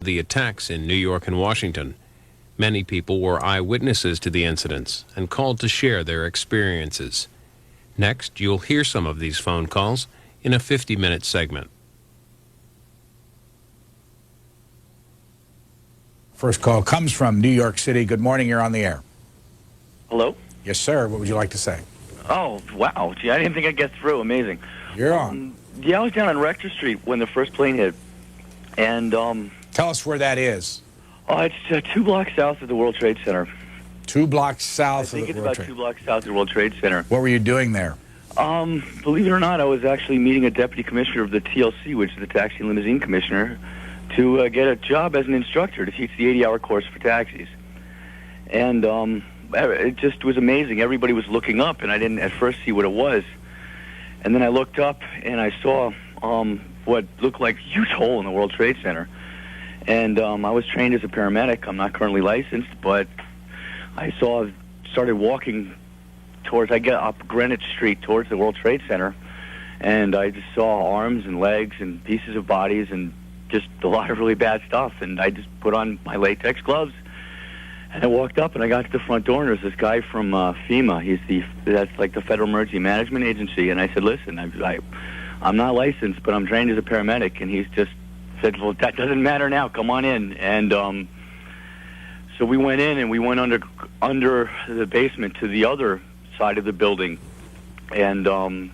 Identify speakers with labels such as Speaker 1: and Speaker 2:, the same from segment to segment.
Speaker 1: the attacks in New York and Washington. Many people were eyewitnesses to the incidents and called to share their experiences. Next, you'll hear some of these phone calls in a 50-minute segment.
Speaker 2: First call comes from New York City. Good morning, you're on the air.
Speaker 3: Hello?
Speaker 2: Yes, sir. What would you like to say?
Speaker 3: Oh, wow. Gee, I didn't think I'd get through. Amazing.
Speaker 2: You're on.
Speaker 3: Yeah, I was down on Rector Street when the first plane hit. And,
Speaker 2: Tell us where that is.
Speaker 3: It's 2 blocks south of the World Trade Center.
Speaker 2: 2 blocks south
Speaker 3: I
Speaker 2: of
Speaker 3: think
Speaker 2: the
Speaker 3: it's
Speaker 2: World
Speaker 3: about
Speaker 2: Trade.
Speaker 3: 2 blocks south of the World Trade Center.
Speaker 2: What were you doing there?
Speaker 3: Believe it or not, I was actually meeting a deputy commissioner of the TLC, which is the Taxi and Limousine Commissioner, to get a job as an instructor to teach the 80-hour course for taxis. And it just was amazing. Everybody was looking up, and I didn't at first see what it was. And then I looked up, and I saw what looked like a huge hole in the World Trade Center. And I was trained as a paramedic. I'm not currently licensed, but I started walking towards, I get up Greenwich Street towards the World Trade Center, and I just saw arms and legs and pieces of bodies and just a lot of really bad stuff. And I just put on my latex gloves, and I walked up, and I got to the front door, and there's this guy from FEMA. That's like the Federal Emergency Management Agency. And I said, listen, I'm not licensed, but I'm trained as a paramedic. And he's just said, well, that doesn't matter now. Come on in. And so we went in, and we went under the basement to the other side of the building. And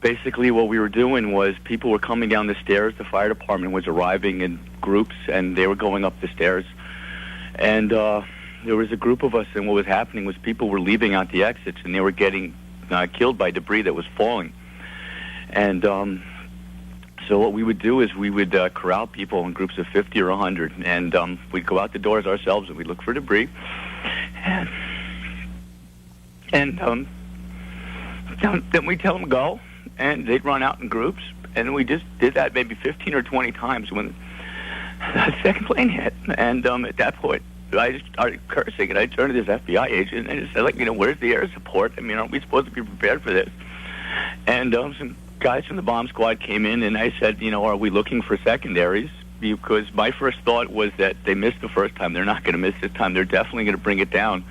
Speaker 3: basically what we were doing was people were coming down the stairs. The fire department was arriving in groups, and they were going up the stairs. And there was a group of us, and what was happening was people were leaving out the exits, and they were getting killed by debris that was falling. And so what we would do is we would corral people in groups of 50 or 100, and we'd go out the doors ourselves, and we'd look for debris. And then we'd tell them go, and they'd run out in groups. And we just did that maybe 15 or 20 times when the second plane hit. And at that point, I just started cursing, and I turned to this FBI agent, and I just said, where's the air support? I mean, aren't we supposed to be prepared for this? And some guys from the bomb squad came in, and I said, are we looking for secondaries? Because my first thought was that they missed the first time. They're not going to miss this time. They're definitely going to bring it down.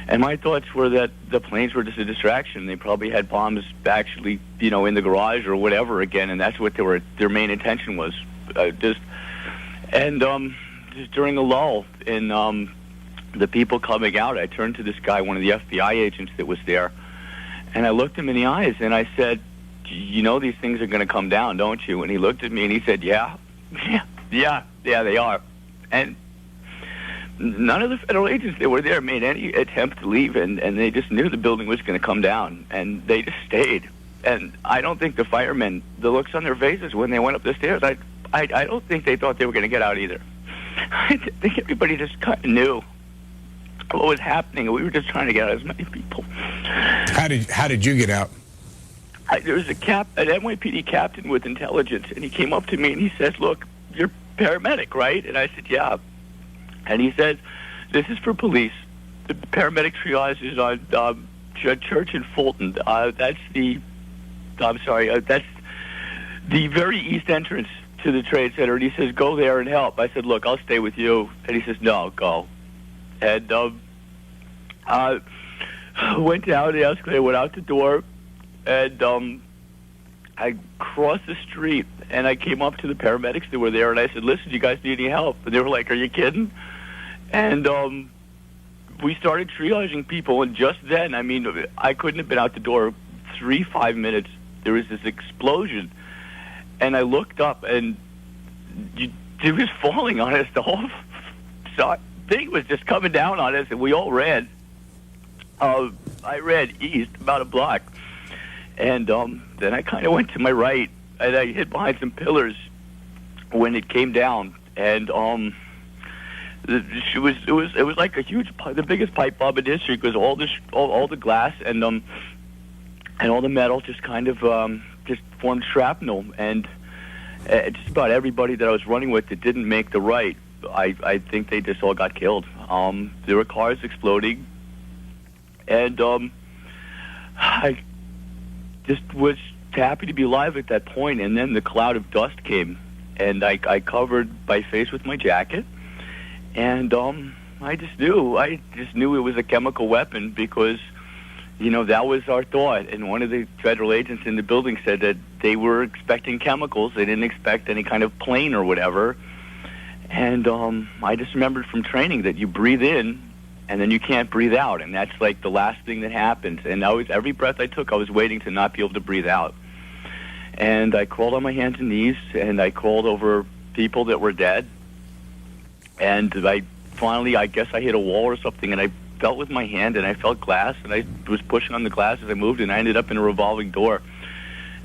Speaker 3: And my thoughts were that the planes were just a distraction. They probably had bombs actually, in the garage or whatever again, and that's what their main intention was. Just during a lull in the people coming out, I turned to this guy, one of the FBI agents that was there, and I looked him in the eyes, and I said, these things are going to come down, don't you? And he looked at me, and he said, yeah, they are. And none of the federal agents that were there made any attempt to leave, and they just knew the building was going to come down, and they just stayed. And I don't think the firemen, the looks on their faces when they went up the stairs, I don't think they thought they were going to get out either. I think everybody just kind of knew what was happening, and we were just trying to get out as many people.
Speaker 2: How did you get out?
Speaker 3: There was an NYPD captain with intelligence, and he came up to me, and he says, look, you're paramedic, right? And I said, yeah. And he says, this is for police. The paramedic triage is on Church and Fulton. That's the very east entrance to the Trade Center. And he says, go there and help. I said, look, I'll stay with you. And he says, no, go. And I went down the escalator, went out the door, and I crossed the street, and I came up to the paramedics that were there, and I said, listen, do you guys need any help? And they were like, are you kidding? And we started triaging people, and just then, I couldn't have been out the door 5 minutes. There was this explosion, and I looked up, and it was falling on us. The whole thing was just coming down on us, and we all ran. I ran east about a block, and then I kind of went to my right, and I hid behind some pillars when it came down, and it was like a huge, the biggest pipe bomb in history, because all the glass and all the metal just kind of just formed shrapnel, and just about everybody that I was running with that didn't make the right, I think they just all got killed. There were cars exploding, and I just was happy to be alive at that point, and then the cloud of dust came, and I covered my face with my jacket, and I just knew it was a chemical weapon because, you know, that was our thought. And one of the federal agents in the building said that they were expecting chemicals. They didn't expect any kind of plane or whatever. And I just remembered from training that you breathe in and then you can't breathe out, and that's like the last thing that happens. And every breath I took, I was waiting to not be able to breathe out. And I crawled on my hands and knees, and I crawled over people that were dead. And finally, I guess I hit a wall or something, and I felt with my hand, and I felt glass, and I was pushing on the glass as I moved, and I ended up in a revolving door.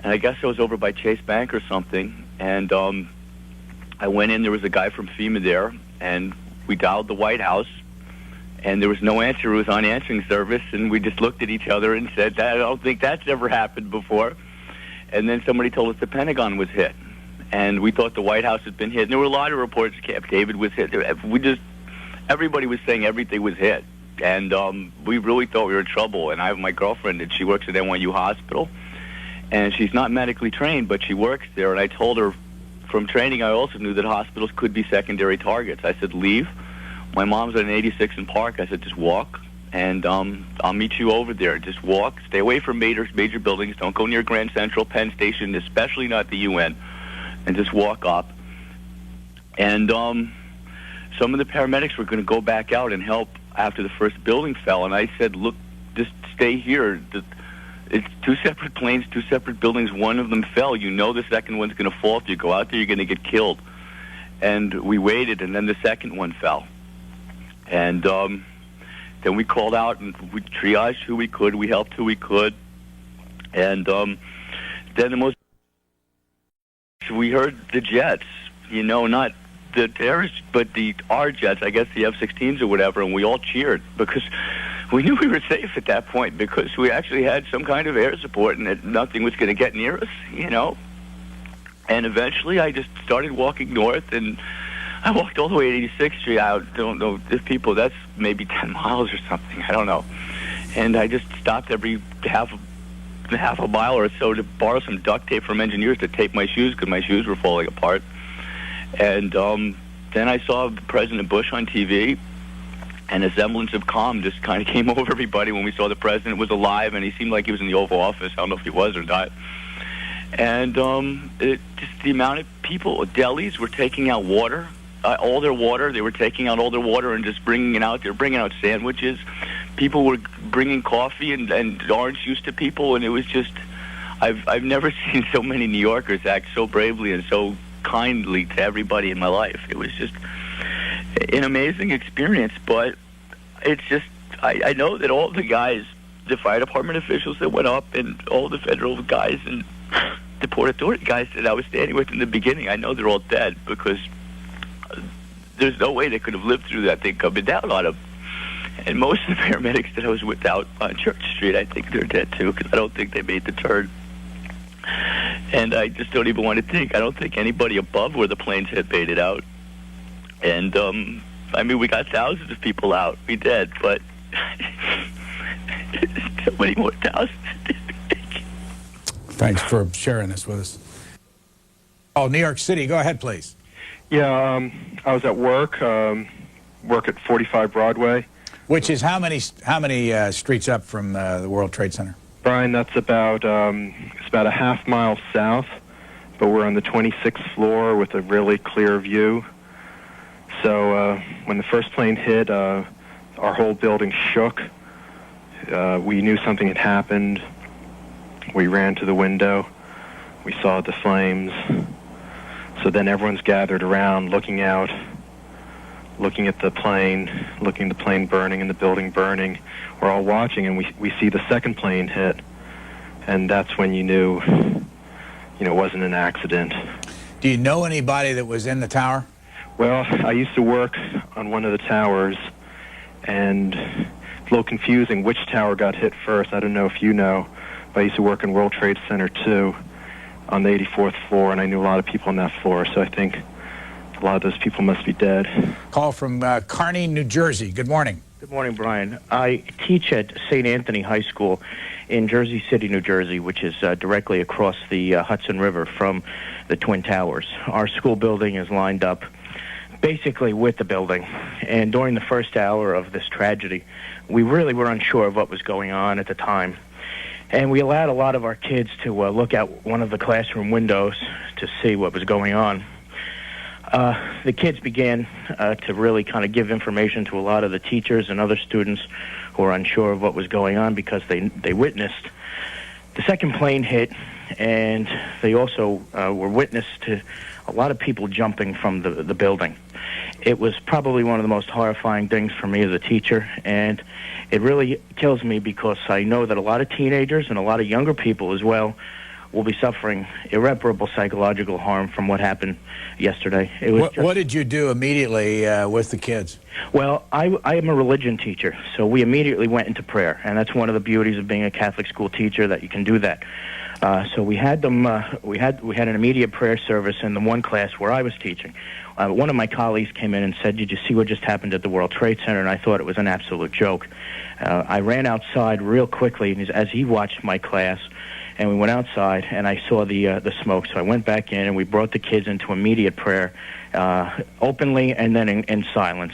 Speaker 3: And I guess I was over by Chase Bank or something, and I went in. There was a guy from FEMA there, and we dialed the White House, and there was no answer. It was on answering service, and we just looked at each other and said, I don't think that's ever happened before. And then somebody told us the Pentagon was hit, and we thought the White House had been hit. And there were a lot of reports Camp David was hit. Everybody was saying everything was hit, and we really thought we were in trouble. And I have my girlfriend, and she works at NYU Hospital, and she's not medically trained, but she works there. And I told her from training, I also knew that hospitals could be secondary targets. I said, leave. My mom's at an 86 in Park. I said, just walk, and I'll meet you over there. Just walk. Stay away from major buildings. Don't go near Grand Central, Penn Station, especially not the UN, and just walk up. And some of the paramedics were going to go back out and help after the first building fell, and I said, look, just stay here. It's two separate planes, two separate buildings. One of them fell. You know the second one's going to fall. If you go out there, you're going to get killed. And we waited, and then the second one fell. And then we called out, and we triaged who we could. We helped who we could. And then we heard the jets, you know, not the terrorists, but our jets, I guess the F-16s or whatever, and we all cheered because we knew we were safe at that point because we actually had some kind of air support and that nothing was going to get near us, you know. And eventually I just started walking north, and I walked all the way to 86th Street. I don't know if people, that's maybe 10 miles or something, I don't know. And I just stopped every half a mile or so to borrow some duct tape from engineers to tape my shoes because my shoes were falling apart. And then I saw President Bush on TV, and a semblance of calm just kind of came over everybody when we saw the president was alive, and he seemed like he was in the Oval Office. I don't know if he was or not. And just the amount of people, delis were taking out water, all their water. They were taking out all their water and just bringing it out. They were bringing out sandwiches. People were bringing coffee and orange juice to people, and it was just, I've never seen so many New Yorkers act so bravely and so kindly to everybody in my life. It was just an amazing experience, but it's just, I know that all the guys, the fire department officials that went up and all the federal guys and the Port Authority guys that I was standing with in the beginning, I know they're all dead because there's no way they could have lived through that thing coming down on them. And most of the paramedics that I was with out on Church Street, I think they're dead too because I don't think they made the turn. And I just don't even want to think. I don't think anybody above where the planes hit made it out. And, I mean, we got thousands of people out. We did, but so many more thousands.
Speaker 2: Thanks for sharing this with us. Oh, New York City. Go ahead, please.
Speaker 4: Yeah, I was at work at 45 Broadway.
Speaker 2: Which is how many streets up from the World Trade Center?
Speaker 4: Brian, that's about it's about a half mile south, but we're on the 26th floor with a really clear view. So when the first plane hit, our whole building shook. We knew something had happened. We ran to the window. We saw the flames. So then everyone's gathered around, looking out, looking at the plane, looking at the plane burning and the building burning. We're all watching, and we see the second plane hit, and that's when you knew, it wasn't an accident.
Speaker 2: Do you know anybody that was in the tower?
Speaker 4: Well, I used to work on one of the towers, and it's a little confusing which tower got hit first. I don't know if you know, but I used to work in World Trade Center 2 on the 84th floor, and I knew a lot of people on that floor, so I think a lot of those people must be dead.
Speaker 2: Call from Kearney, New Jersey. Good morning.
Speaker 5: Good morning, Brian. I teach at St. Anthony High School, in Jersey City, New Jersey, which is directly across the Hudson River from the Twin Towers. Our school building is lined up basically with the building. And during the first hour of this tragedy, we really were unsure of what was going on at the time. And we allowed a lot of our kids to look out one of the classroom windows to see what was going on. The kids began to really kind of give information to a lot of the teachers and other students who were unsure of what was going on because they witnessed the second plane hit, and they also were witness to a lot of people jumping from the building. It was probably one of the most horrifying things for me as a teacher, and it really kills me because I know that a lot of teenagers and a lot of younger people as well will be suffering irreparable psychological harm from what happened yesterday. It was
Speaker 2: What did you do immediately with the kids?
Speaker 5: Well, I am a religion teacher, so we immediately went into prayer, and that's one of the beauties of being a Catholic school teacher, that you can do that. So we had them. We had an immediate prayer service in the one class where I was teaching. One of my colleagues came in and said, "Did you see what just happened at the World Trade Center?" And I thought it was an absolute joke. I ran outside real quickly as he watched my class, and we went outside, and I saw the smoke. So I went back in, and we brought the kids into immediate prayer, openly and then in silence.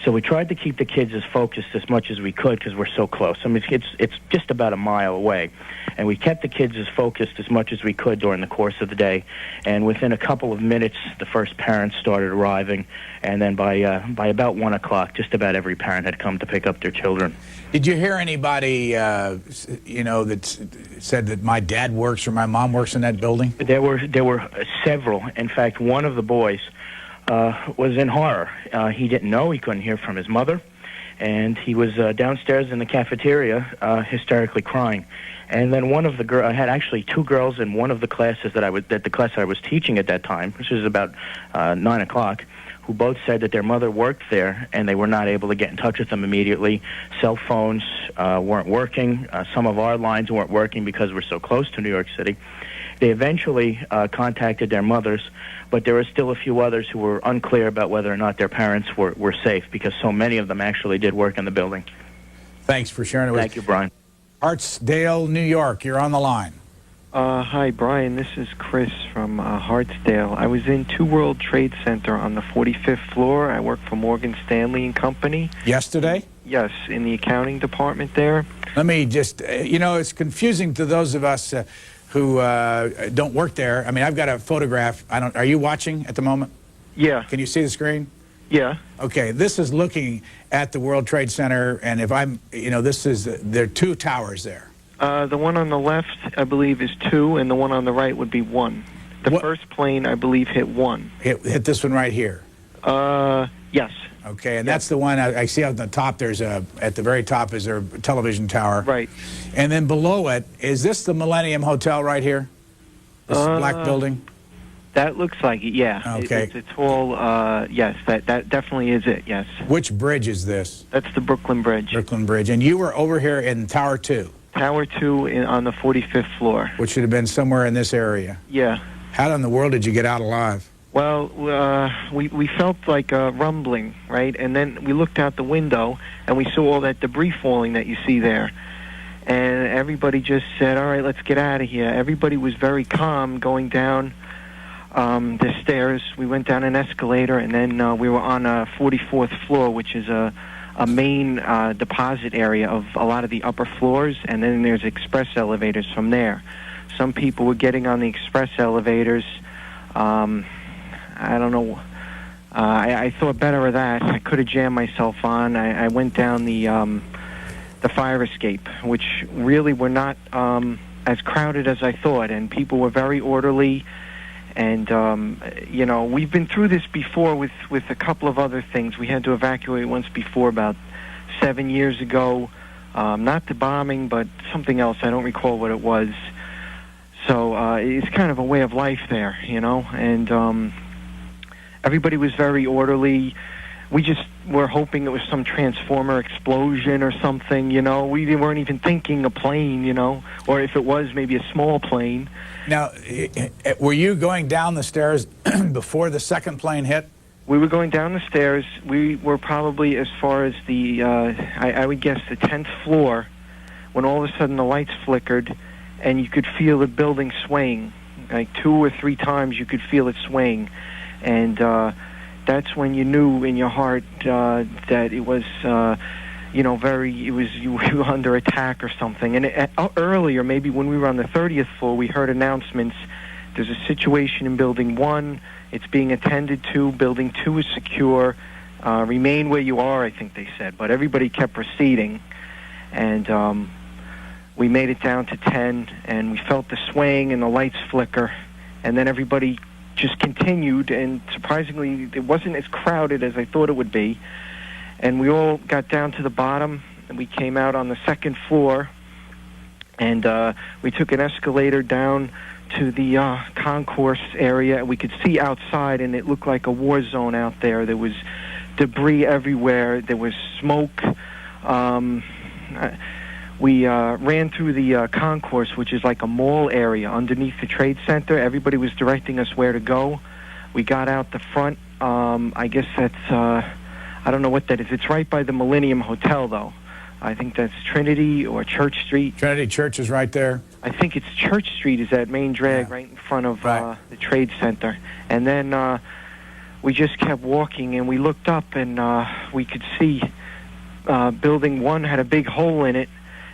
Speaker 5: So we tried to keep the kids as focused as much as we could because we're so close. I mean, it's just about a mile away. And we kept the kids as focused as much as we could during the course of the day. And within a couple of minutes, the first parents started arriving. And then by about 1 o'clock, just about every parent had come to pick up their children.
Speaker 2: Did you hear anybody, that said that my dad works or my mom works in that building?
Speaker 5: There were several. In fact, one of the boys was in horror. He didn't know. He couldn't hear from his mother. And he was downstairs in the cafeteria hysterically crying. And then one of the girls, I had actually two girls in one of the classes the class I was teaching at that time, which was about 9 o'clock, who both said that their mother worked there and they were not able to get in touch with them immediately. Cell phones weren't working. Some of our lines weren't working because we're so close to New York City. They eventually contacted their mothers, but there were still a few others who were unclear about whether or not their parents were safe because so many of them actually did work in the building.
Speaker 2: Thanks for sharing it with us.
Speaker 5: Thank you, Brian.
Speaker 2: Hartsdale, New York, you're on the line.
Speaker 6: Hi, Brian. This is Chris from Hartsdale. I was in Two World Trade Center on the 45th floor. I work for Morgan Stanley and Company.
Speaker 2: Yesterday?
Speaker 6: Yes, in the accounting department there.
Speaker 2: Let me just, it's confusing to those of us who don't work there. I mean, I've got a photograph. Are you watching at the moment?
Speaker 6: Yeah.
Speaker 2: Can you see the screen?
Speaker 6: Yeah.
Speaker 2: Okay, this is looking at the World Trade Center, and if I'm, there are two towers there.
Speaker 6: The one on the left, I believe, is 2, and the one on the right would be 1. The first plane, I believe, hit 1.
Speaker 2: Hit this one right here.
Speaker 6: Yes.
Speaker 2: Okay, and that's the one I see on the top. At the very top is their television tower.
Speaker 6: Right.
Speaker 2: And then below it, is this the Millennium Hotel right here? This black building?
Speaker 6: That looks like it, yeah.
Speaker 2: Okay.
Speaker 6: It's all, yes, that definitely is it, yes.
Speaker 2: Which bridge is this?
Speaker 6: That's the Brooklyn Bridge.
Speaker 2: Brooklyn Bridge. And you were over here in Tower 2?
Speaker 6: Tower 2 on the 45th floor.
Speaker 2: Which should have been somewhere in this area.
Speaker 6: Yeah.
Speaker 2: How in the world did you get out alive?
Speaker 6: Well, we felt like a rumbling, right? And then we looked out the window, and we saw all that debris falling that you see there. And everybody just said, all right, let's get out of here. Everybody was very calm going down the stairs. We went down an escalator, and then we were on a 44th floor, which is a main deposit area of a lot of the upper floors, and then there's express elevators from there. Some people were getting on the express elevators. I don't know. I thought better of that. I could have jammed myself on. I went down the fire escape, which really were not as crowded as I thought, and people were very orderly. And, we've been through this before with a couple of other things. We had to evacuate once before about 7 years ago. Not the bombing, but something else. I don't recall what it was. So it's kind of a way of life there, and everybody was very orderly. We just were hoping it was some transformer explosion or something, We weren't even thinking a plane, or if it was, maybe a small plane.
Speaker 2: Now, were you going down the stairs before the second plane hit?
Speaker 6: We were going down the stairs. We were probably as far as the, I would guess, the 10th floor when all of a sudden the lights flickered, and you could feel the building swaying. Like 2 or 3 times you could feel it swaying. And that's when you knew in your heart that it was, you were under attack or something. And earlier, maybe when we were on the 30th floor, we heard announcements. There's a situation in Building 1. It's being attended to. Building 2 is secure. Remain where you are, I think they said. But everybody kept proceeding. And we made it down to 10, and we felt the swaying and the lights flicker. And then everybody just continued, and surprisingly, it wasn't as crowded as I thought it would be. And we all got down to the bottom, and we came out on the 2nd floor, and we took an escalator down to the concourse area. We could see outside, and it looked like a war zone out there. There was debris everywhere. There was smoke. We ran through the concourse, which is like a mall area underneath the Trade Center. Everybody was directing us where to go. We got out the front. I guess that's, I don't know what that is. It's right by the Millennium Hotel, though. I think that's Trinity or Church Street.
Speaker 2: Trinity Church is right there.
Speaker 6: I think it's Church Street is that main drag right in front of the Trade Center. And then we just kept walking, and we looked up, and we could see Building 1 had a big hole in it,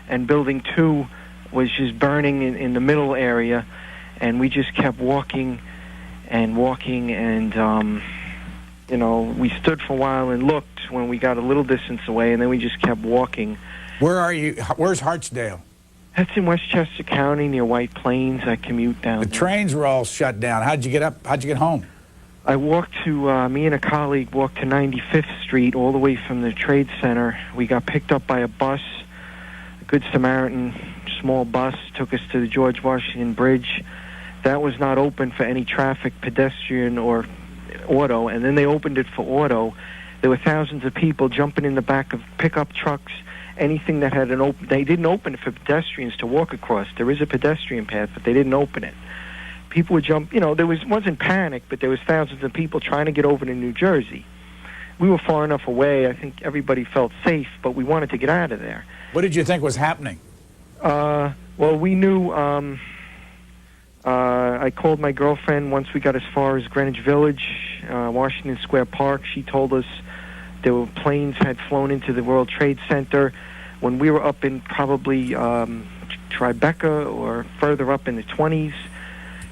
Speaker 6: and Building 2 was just burning in the middle area. And we just kept walking and walking, and we stood for a while and looked when we got a little distance away, and then we just kept walking.
Speaker 2: Where are you? Where's Hartsdale?
Speaker 6: That's in Westchester County near White Plains. I commute down
Speaker 2: The
Speaker 6: there.
Speaker 2: trains were all shut down. How'd you get up? How'd you get home?
Speaker 6: I walked me and a colleague walked to 95th Street all the way from the Trade Center. We got picked up by a bus, a Good Samaritan small bus, took us to the George Washington Bridge. That was not open for any traffic, pedestrian or auto, and then they opened it for auto. There were thousands of people jumping in the back of pickup trucks, anything that had an open. They didn't open it for pedestrians to walk across. There is a pedestrian path, but they didn't open it. People would jump, there wasn't panic, but there was thousands of people trying to get over to New Jersey. We were far enough away. I think everybody felt safe, but we wanted to get out of there.
Speaker 2: What did you think was happening?
Speaker 6: Well, we knew. I called my girlfriend once we got as far as Greenwich Village, Washington Square Park. She told us there were planes had flown into the World Trade Center. When we were up in probably Tribeca or further up in the 20s,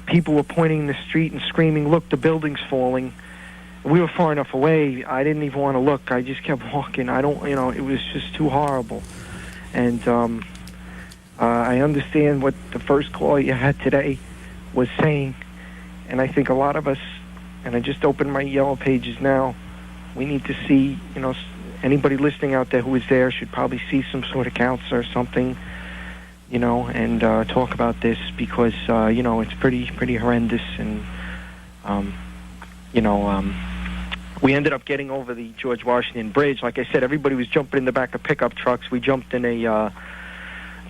Speaker 6: people were pointing in the street and screaming, "Look, the building's falling." We were far enough away. I didn't even want to look. I just kept walking. It was just too horrible. And I understand what the first call you had today was saying, and I think a lot of us, and I just opened my Yellow Pages now, we need to see, anybody listening out there who is there should probably see some sort of counselor or something, and talk about this, because, it's pretty horrendous, and, we ended up getting over the George Washington Bridge. Like I said, everybody was jumping in the back of pickup trucks. We jumped in a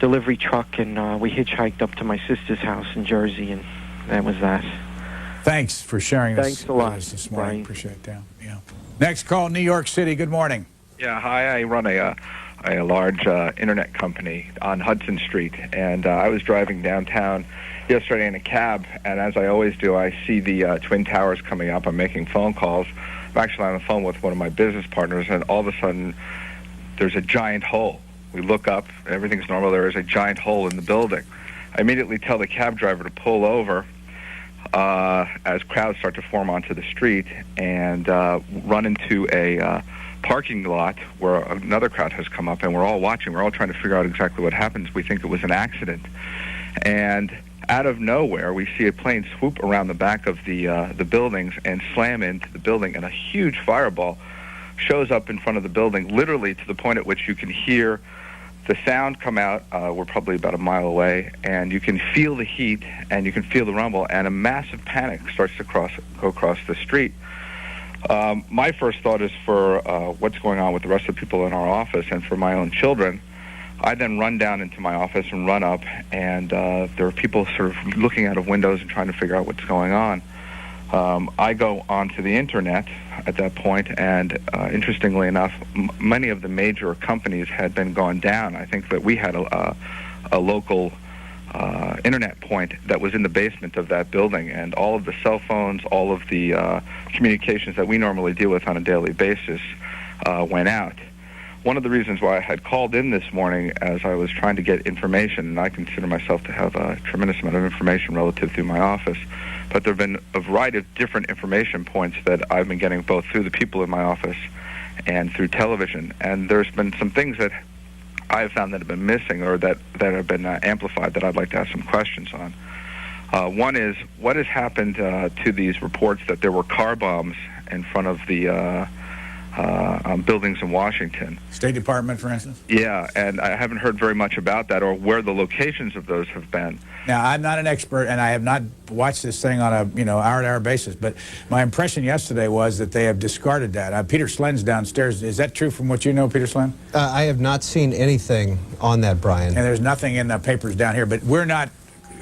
Speaker 6: delivery truck, and we hitchhiked up to my sister's house in Jersey, and that was that.
Speaker 2: Thanks for sharing
Speaker 6: Thanks a lot,
Speaker 2: this morning.
Speaker 6: Brian.
Speaker 2: Appreciate that. Yeah. Next call, New York City. Good morning.
Speaker 7: Yeah, hi. I run a large internet company on Hudson Street, and I was driving downtown yesterday in a cab, and as I always do, I see the Twin Towers coming up. I'm making phone calls. I'm actually on the phone with one of my business partners, and all of a sudden, there's a giant hole. We look up, everything's normal. There is a giant hole in the building. I immediately tell the cab driver to pull over as crowds start to form onto the street, and run into a parking lot where another crowd has come up, and we're all watching. We're all trying to figure out exactly what happens. We think it was an accident. And out of nowhere, we see a plane swoop around the back of the buildings and slam into the building, and a huge fireball shows up in front of the building, literally to the point at which you can hear the sound come out. We're probably about a mile away, and you can feel the heat, and you can feel the rumble, and a massive panic starts to go across the street. My first thought is for what's going on with the rest of the people in our office and for my own children. I then run down into my office and run up, and there are people sort of looking out of windows and trying to figure out what's going on. I go onto the internet at that point, and interestingly enough, many of the major companies had been gone down. I think that we had a local internet point that was in the basement of that building, and all of the cell phones, all of the communications that we normally deal with on a daily basis went out. One of the reasons why I had called in this morning, as I was trying to get information, and I consider myself to have a tremendous amount of information relative to my office, but there have been a variety of different information points that I've been getting both through the people in my office and through television. And there's been some things that I've found that have been missing, or that have been amplified, that I'd like to ask some questions on. One is, what has happened to these reports that there were car bombs in front of the buildings in Washington?
Speaker 2: State Department, for instance?
Speaker 7: Yeah, and I haven't heard very much about that, or where the locations of those have been.
Speaker 2: Now, I'm not an expert, and I have not watched this thing on a hour-to-hour basis, but my impression yesterday was that they have discarded that. Peter Slen's downstairs. Is that true from what you know, Peter Slen?
Speaker 8: I have not seen anything on that, Brian.
Speaker 2: And there's nothing in the papers down here, but we're not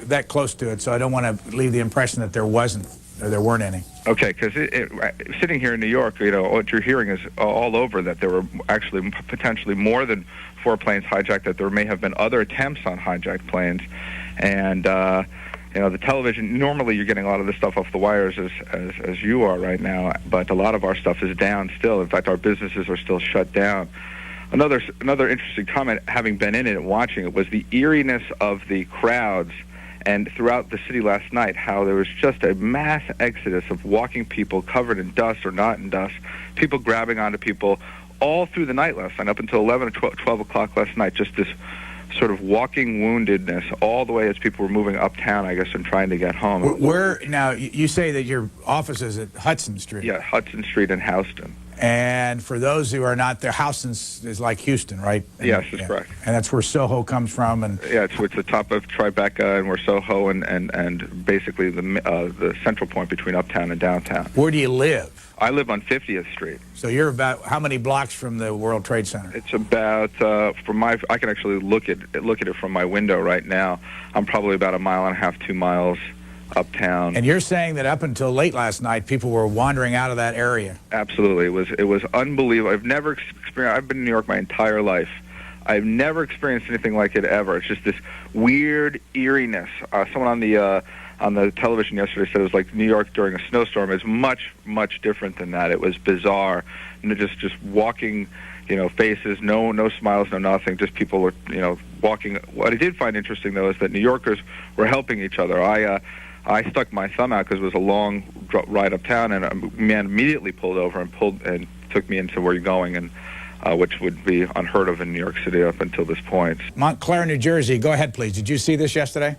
Speaker 2: that close to it, so I don't want to leave the impression that there wasn't, or there weren't any.
Speaker 7: Okay, because sitting here in New York, what you're hearing is all over that there were actually potentially more than 4 planes hijacked, that there may have been other attempts on hijacked planes. And, the television, normally you're getting a lot of this stuff off the wires as you are right now, but a lot of our stuff is down still. In fact, our businesses are still shut down. Another interesting comment, having been in it and watching it, was the eeriness of the crowds and throughout the city last night, how there was just a mass exodus of walking people covered in dust or not in dust, people grabbing onto people all through the night last night, up until 11 or 12 o'clock last night, just this sort of walking woundedness all the way as people were moving uptown, I guess, and trying to get home.
Speaker 2: Now, you say that your office is at Hudson Street.
Speaker 7: Yeah, Hudson Street in Houston.
Speaker 2: And for those who are not there, Houston is like Houston, right?
Speaker 7: Yes, that's correct.
Speaker 2: And that's where Soho comes from. And
Speaker 7: yeah, it's the top of Tribeca, and we're Soho, and basically the central point between uptown and downtown.
Speaker 2: Where do you live?
Speaker 7: I live on 50th Street.
Speaker 2: So you're about how many blocks from the World Trade Center?
Speaker 7: It's about I can actually look at it from my window right now. I'm probably about 1.5 miles, 2 miles uptown.
Speaker 2: And you're saying that up until late last night, people were wandering out of that area?
Speaker 7: Absolutely. It was unbelievable. I've never experienced. I've been in New York my entire life. I've never experienced anything like it ever. It's just this weird eeriness. Someone on the television yesterday said it was like New York during a snowstorm. It's much, much different than that. It was bizarre. And just walking, faces, no smiles, no nothing. Just people were, walking. What I did find interesting, though, is that New Yorkers were helping each other. I stuck my thumb out because it was a long ride uptown, and a man immediately pulled over and took me into where you're going, and which would be unheard of in New York City up until this point.
Speaker 2: Montclair, New Jersey. Go ahead, please. Did you see this yesterday?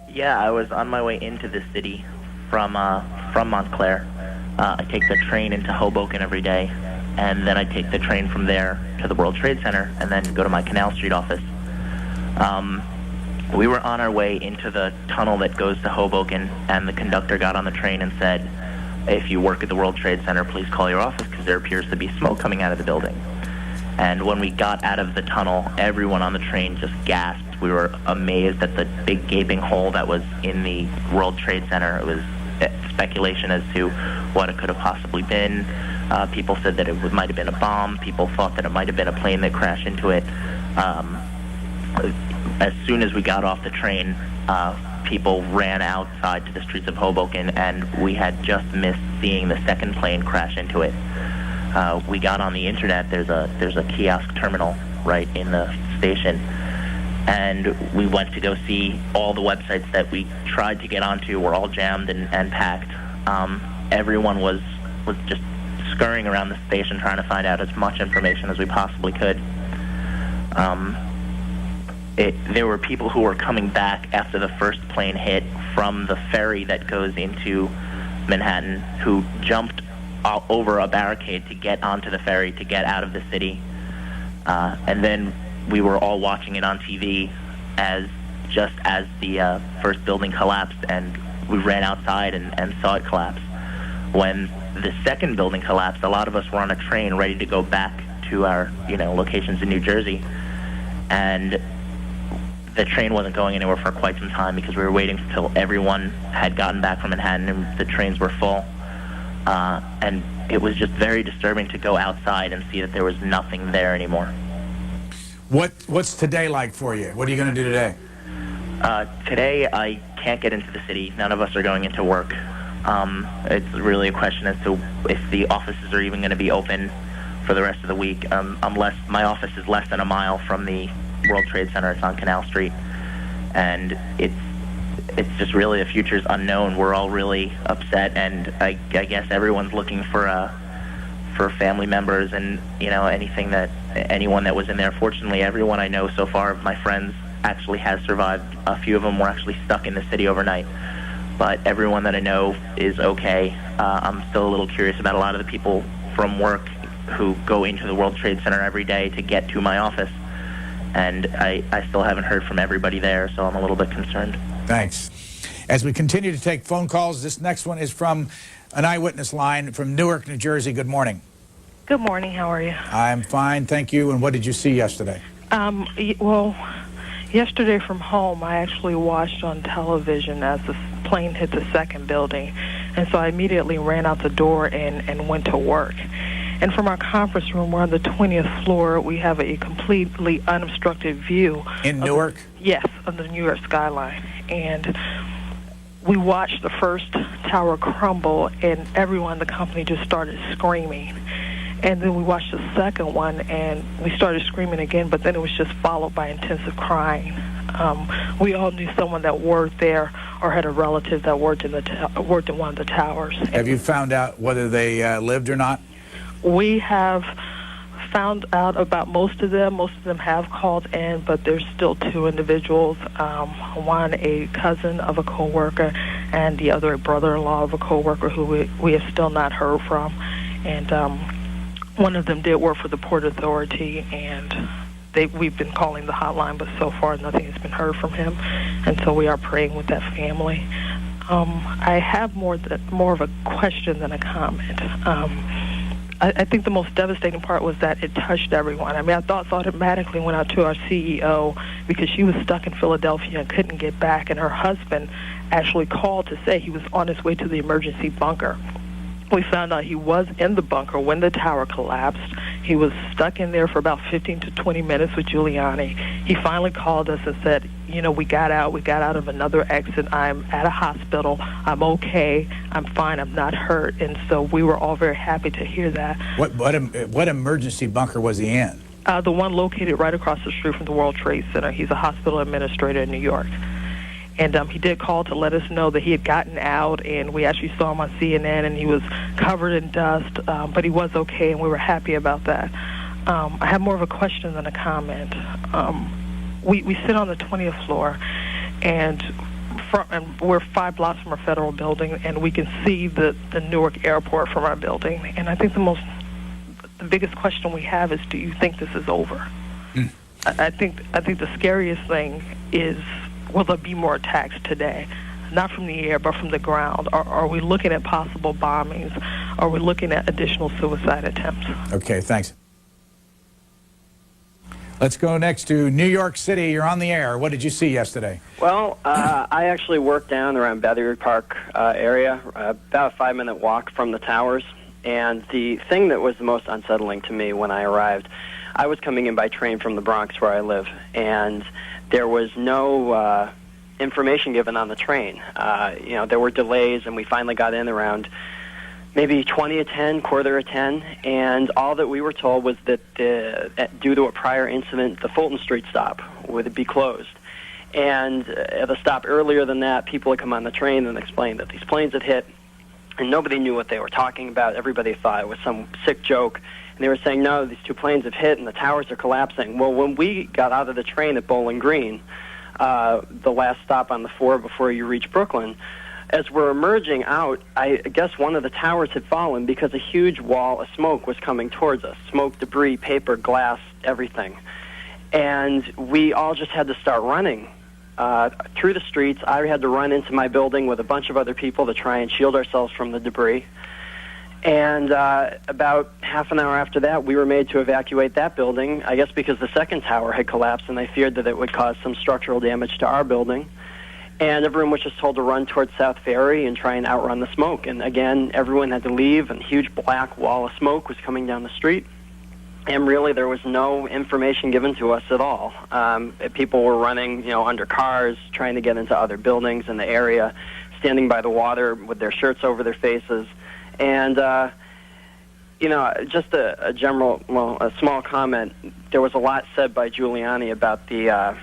Speaker 9: Yeah, I was on my way into the city from Montclair. I take the train into Hoboken every day, and then I take the train from there to the World Trade Center, and then go to my Canal Street office. We were on our way into the tunnel that goes to Hoboken, and the conductor got on the train and said, if you work at the World Trade Center, please call your office because there appears to be smoke coming out of the building. And when we got out of the tunnel, everyone on the train just gasped. We were amazed at the big gaping hole that was in the World Trade Center. It was speculation as to what it could have possibly been. People said that it might have been a bomb. People thought that it might have been a plane that crashed into it. As soon as we got off the train, people ran outside to the streets of Hoboken, and we had just missed seeing the second plane crash into it. We got on the internet. There's a kiosk terminal right in the station, and we went to go see all the websites that we tried to get onto were all jammed and packed. Everyone was just scurrying around the station trying to find out as much information as we possibly could. There were people who were coming back after the first plane hit from the ferry that goes into Manhattan who jumped over a barricade to get onto the ferry to get out of the city. And then we were all watching it on TV just as the first building collapsed, and we ran outside and saw it collapse. When the second building collapsed, a lot of us were on a train ready to go back to our locations in New Jersey, and the train wasn't going anywhere for quite some time because we were waiting until everyone had gotten back from Manhattan and the trains were full. and it was just very disturbing to go outside and see that there was nothing there anymore.
Speaker 2: What's today like for you? What are you going to do today?
Speaker 9: Today, I can't get into the city. None of us are going into work. It's really a question as to if the offices are even going to be open for the rest of the week. My office is less than a mile from the World Trade Center. It's on Canal Street, and it's just really, the future's unknown. We're all really upset, and I guess everyone's looking for family members and anyone that was in there. Fortunately, everyone I know so far of my friends actually has survived. A few of them were actually stuck in the city overnight, but everyone that I know is okay. I'm still a little curious about a lot of the people from work who go into the World Trade Center every day to get to my office, and I still haven't heard from everybody there, so I'm a little bit concerned.
Speaker 2: Thanks. As we continue to take phone calls, this next one is from an eyewitness line from Newark, New Jersey. Good morning.
Speaker 10: Good morning. How are you?
Speaker 2: I'm fine, thank you. And what did you see yesterday?
Speaker 10: Well, yesterday from home, I actually watched on television as the plane hit the second building, and so I immediately ran out the door and went to work. And from our conference room, we're on the 20th floor. We have a completely unobstructed view.
Speaker 2: In Newark?
Speaker 10: Yes, of the New York skyline. And we watched the first tower crumble, and everyone in the company just started screaming. And then we watched the second one, and we started screaming again, but then it was just followed by intensive crying. We all knew someone that worked there or had a relative that worked in one of the towers.
Speaker 2: Have you found out whether they lived or not?
Speaker 10: We have found out about most of them. Most of them have called in, but there's still two individuals, one a cousin of a coworker and the other a brother-in-law of a coworker who we have still not heard from. And one of them did work for the Port Authority, and we've been calling the hotline, but so far nothing has been heard from him, and so we are praying with that family. I have more of a question than a comment. I think the most devastating part was that it touched everyone. I mean, I thought automatically went out to our CEO because she was stuck in Philadelphia and couldn't get back, and her husband actually called to say he was on his way to the emergency bunker. We found out he was in the bunker when the tower collapsed. He was stuck in there for about 15 to 20 minutes with Giuliani. He finally called us and said, we got out of another exit. I'm at a hospital. I'm okay. I'm fine. I'm not hurt. And so we were all very happy to hear that.
Speaker 2: What emergency bunker was he in?
Speaker 10: The one located right across the street from the World Trade Center. He's a hospital administrator in New York. And he did call to let us know that he had gotten out, and we actually saw him on CNN, and he was covered in dust, but he was okay, and we were happy about that. I have more of a question than a comment. We sit on the 20th floor, and we're 5 blocks from our federal building, and we can see the Newark airport from our building. And I think the biggest question we have is, do you think this is over? I think the scariest thing is, will there be more attacks today? Not from the air, but from the ground. Are we looking at possible bombings? Are we looking at additional suicide attempts?
Speaker 2: Okay, thanks. Let's go next to New York City. You're on the air. What did you see yesterday?
Speaker 11: Well, I actually worked down around Battery Park area, about a 5-minute walk from the towers. And the thing that was the most unsettling to me when I arrived, I was coming in by train from the Bronx where I live, and there was no information given on the train. There were delays, and we finally got in around maybe 20 to 10, quarter of 10, and all that we were told was that due to a prior incident, the Fulton Street stop would be closed. And at a stop earlier than that, people had come on the train and explained that these planes had hit, and nobody knew what they were talking about. Everybody thought it was some sick joke. And they were saying, no, these 2 planes have hit and the towers are collapsing. Well, when we got out of the train at Bowling Green, the last stop on the 4 before you reach Brooklyn, as we're emerging out, I guess one of the towers had fallen because a huge wall of smoke was coming towards us. Smoke, debris, paper, glass, everything. And we all just had to start running through the streets. I had to run into my building with a bunch of other people to try and shield ourselves from the debris. And about half an hour after that, we were made to evacuate that building, I guess because the second tower had collapsed and they feared that it would cause some structural damage to our building. And everyone was just told to run towards South Ferry and try and outrun the smoke. And again, everyone had to leave, and a huge black wall of smoke was coming down the street. And really, there was no information given to us at all. People were running, under cars, trying to get into other buildings in the area, standing by the water with their shirts over their faces. And, just a small comment. There was a lot said by Giuliani about the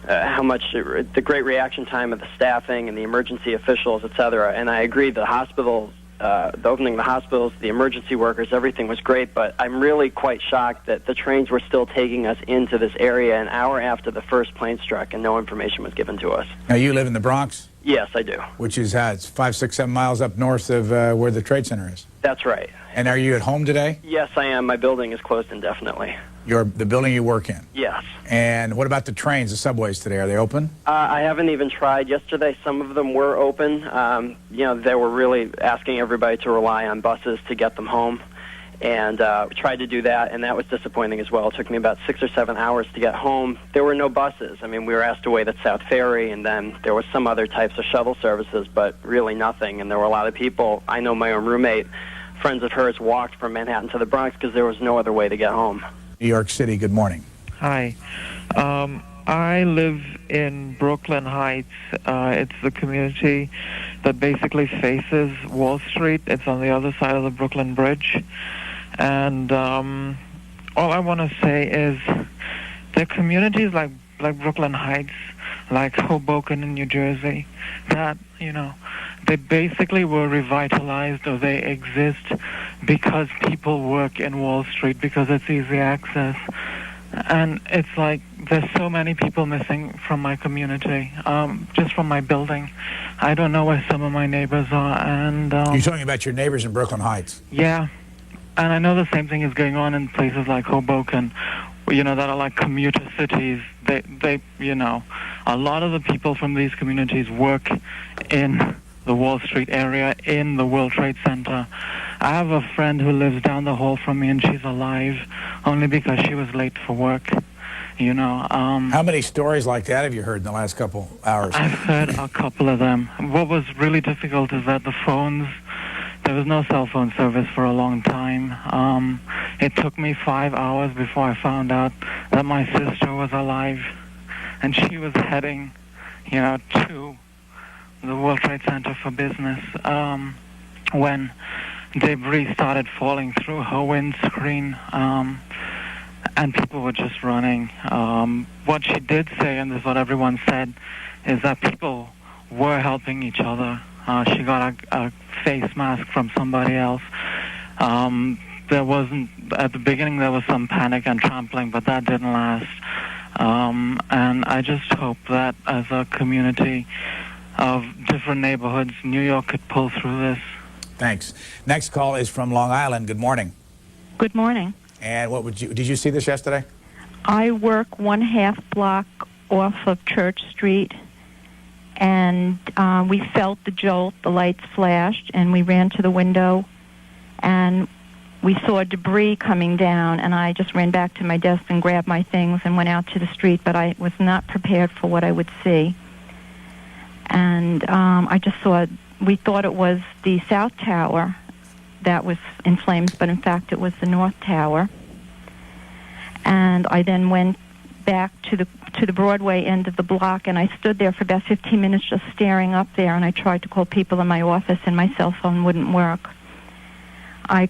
Speaker 11: how much the great reaction time of the staffing and the emergency officials, et cetera. And I agree, the hospitals, the opening of the hospitals, the emergency workers, everything was great, but I'm really quite shocked that the trains were still taking us into this area an hour after the first plane struck and no information was given to us.
Speaker 2: Now, you live in the Bronx?
Speaker 11: Yes, I do.
Speaker 2: Which is, it's 5, 6, 7 miles up north of where the Trade Center is.
Speaker 11: That's right.
Speaker 2: And are you at home today?
Speaker 11: Yes, I am. My building is closed indefinitely.
Speaker 2: The building you work in?
Speaker 11: Yes.
Speaker 2: And what about the trains, the subways today? Are they open?
Speaker 11: I haven't even tried. Yesterday, some of them were open. They were really asking everybody to rely on buses to get them home. And we tried to do that, and that was disappointing as well. It took me about 6 or 7 hours to get home. There were no buses. I mean, we were asked to wait at South Ferry, and then there was some other types of shuttle services, but really nothing. And there were a lot of people. I know my own roommate, friends of hers, walked from Manhattan to the Bronx because there was no other way to get home.
Speaker 2: New York City, good morning.
Speaker 12: Hi. I live in Brooklyn Heights. It's the community that basically faces Wall Street. It's on the other side of the Brooklyn Bridge. And all I want to say is the communities like Brooklyn Heights, like Hoboken in New Jersey, that, they basically were revitalized, or they exist because people work in Wall Street, because it's easy access. And it's like there's so many people missing from my community, just from my building. I don't know where some of my neighbors are. And
Speaker 2: you're talking about your neighbors in Brooklyn Heights?
Speaker 12: Yeah. And I know the same thing is going on in places like Hoboken, that are like commuter cities. They a lot of the people from these communities work in the Wall Street area, in the World Trade Center. I have a friend who lives down the hall from me, and she's alive only because she was late for work.
Speaker 2: How many stories like that have you heard in the last couple hours?
Speaker 12: I've heard a couple of them. What was really difficult is that there was no cell phone service for a long time. It took me 5 hours before I found out that my sister was alive, and she was heading, to the World Trade Center for business when debris started falling through her windscreen, and people were just running. What she did say, and this is what everyone said, is that people were helping each other. She got a face mask from somebody else. There wasn't, at the beginning there was some panic and trampling, but that didn't last. And I just hope that as a community of different neighborhoods, New York could pull through this.
Speaker 2: Thanks. Next call is from Long Island. Good morning.
Speaker 13: Good morning.
Speaker 2: And did you see this yesterday?
Speaker 13: I work 1/2 block off of Church Street, and we felt the jolt, the lights flashed, and we ran to the window, and we saw debris coming down, and I just ran back to my desk and grabbed my things and went out to the street, but I was not prepared for what I would see. And I just saw, we thought it was the South Tower that was in flames, but in fact it was the North Tower. And I then went back to the Broadway end of the block, and I stood there for about 15 minutes just staring up there, and I tried to call people in my office, and my cell phone wouldn't work. I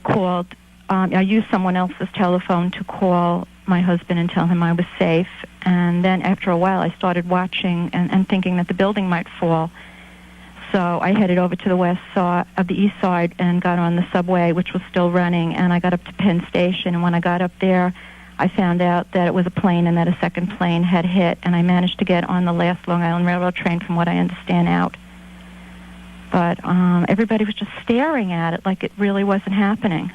Speaker 13: used someone else's telephone to call my husband and tell him I was safe, and then after a while I started watching and thinking that the building might fall. So I headed over to the the east side and got on the subway, which was still running, and I got up to Penn Station, and when I got up there, I found out that it was a plane and that a second plane had hit, and I managed to get on the last Long Island Railroad train, from what I understand, out. But everybody was just staring at it like it really wasn't happening.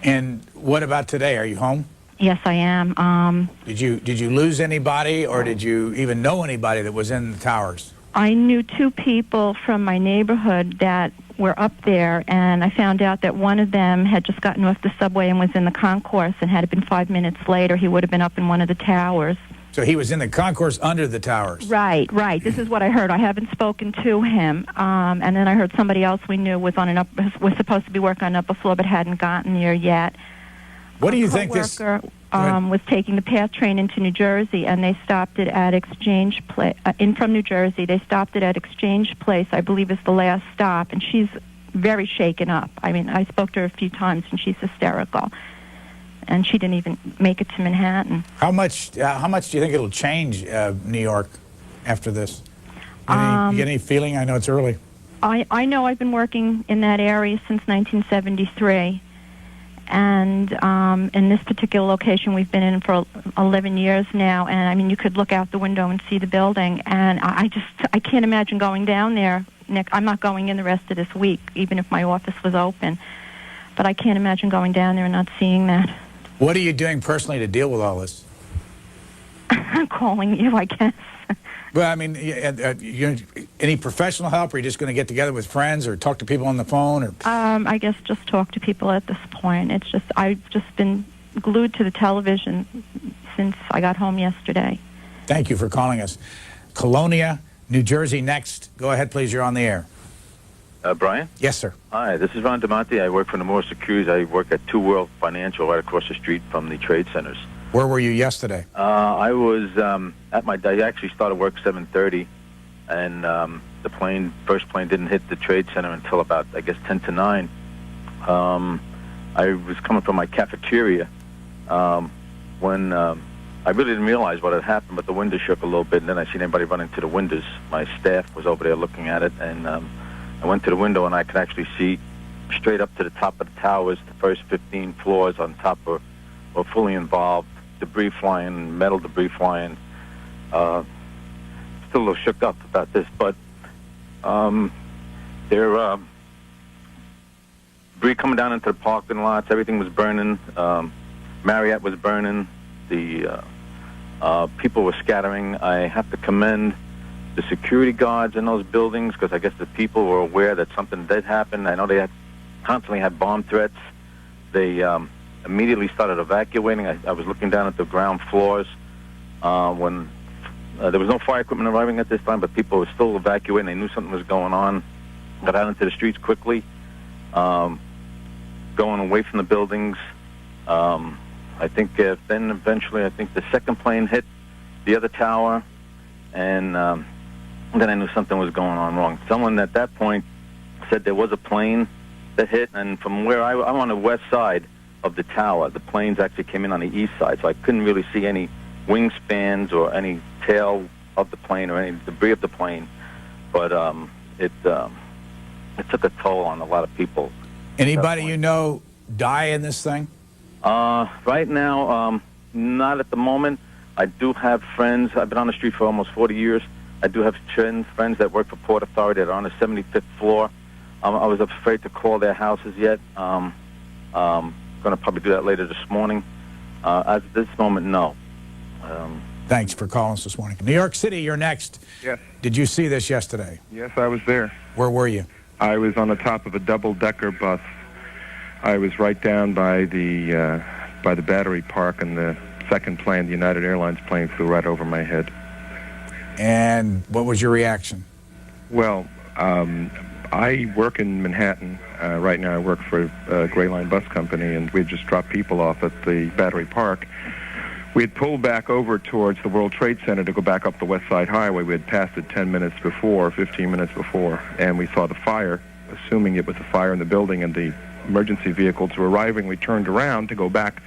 Speaker 2: And what about today? Are you home?
Speaker 13: Yes, I am.
Speaker 2: Did you lose anybody, or did you even know anybody that was in the towers?
Speaker 13: I knew 2 people from my neighborhood that were up there, and I found out that one of them had just gotten off the subway and was in the concourse, and had it been 5 minutes later, he would have been up in one of the towers.
Speaker 2: So he was in the concourse under the towers.
Speaker 13: Right. This is what I heard. I haven't spoken to him. And then I heard somebody else we knew was was supposed to be working on an upper floor but hadn't gotten there yet.
Speaker 2: What do you think this...
Speaker 13: was taking the PATH train into New Jersey, and they stopped it at Exchange Place. From New Jersey, they stopped it at Exchange Place, I believe is the last stop, and she's very shaken up. I mean, I spoke to her a few times, and she's hysterical. And she didn't even make it to Manhattan.
Speaker 2: How much do you think it'll change New York after this? You get any feeling? I know it's early.
Speaker 13: I know I've been working in that area since 1973. And in this particular location, we've been in for 11 years now. And, I mean, you could look out the window and see the building. And I can't imagine going down there, Nick. I'm not going in the rest of this week, even if my office was open. But I can't imagine going down there and not seeing that.
Speaker 2: What are you doing personally to deal with all this?
Speaker 13: I'm calling you, I guess.
Speaker 2: Well, I mean, any professional help, or are you just going to get together with friends or talk to people on the phone? Or
Speaker 13: I guess just talk to people at this point. It's just, I've just been glued to the television since I got home yesterday.
Speaker 2: Thank you for calling us. Colonia, New Jersey next. Go ahead, please. You're on the air.
Speaker 14: Brian?
Speaker 2: Yes, sir.
Speaker 14: Hi, this is Ron DeMonte. I work for Nomura Securities. I work at Two World Financial right across the street from the trade centers.
Speaker 2: Where were you yesterday?
Speaker 14: I was at my... I actually started work 7:30, and the first plane didn't hit the trade center until about, I guess, 10 to 9. I was coming from my cafeteria when I really didn't realize what had happened, but the window shook a little bit, and then I seen everybody running to the windows. My staff was over there looking at it, and I went to the window, and I could actually see straight up to the top of the towers. The first 15 floors on top were fully involved. Debris flying, metal debris flying. Still a little shook up about this, but there debris coming down into the parking lots. Everything was burning. Marriott was burning. The people were scattering. I have to commend the security guards in those buildings, because I guess the people were aware that something did happen. I know they constantly had bomb threats. They immediately started evacuating. I was looking down at the ground floors when there was no fire equipment arriving at this time, but people were still evacuating. They knew something was going on. Got out into the streets quickly, going away from the buildings. I think then eventually, I think the second plane hit the other tower, and then I knew something was going on wrong. Someone at that point said there was a plane that hit, and from where I'm on the west side of the tower, the planes actually came in on the east side, so I couldn't really see any wingspans or any tail of the plane or any debris of the plane. But it took a toll on a lot of people.
Speaker 2: Anybody you know die in this thing?
Speaker 14: Right now, not at the moment. I do have friends. I've been on the street for almost 40 years. I do have friends that work for Port Authority that are on the 75th floor. I was afraid to call their houses yet. Going to probably do that later this morning. At this moment, no.
Speaker 2: Thanks for calling us this morning. New York City, you're next.
Speaker 7: Yes.
Speaker 2: Did you see this yesterday?
Speaker 7: Yes, I was there.
Speaker 2: Where were you?
Speaker 7: I was on the top of a double-decker bus. I was right down by the Battery Park, and the second plane, the United Airlines plane, flew right over my head.
Speaker 2: And what was your reaction?
Speaker 7: Well, I work in Manhattan. Right now I work for a Gray Line bus company, and we just dropped people off at the Battery Park. We had pulled back over towards the World Trade Center to go back up the West Side Highway. We had passed it 10 minutes before, 15 minutes before, and we saw the fire, assuming it was a fire in the building, and the emergency vehicles were arriving. We turned around to go back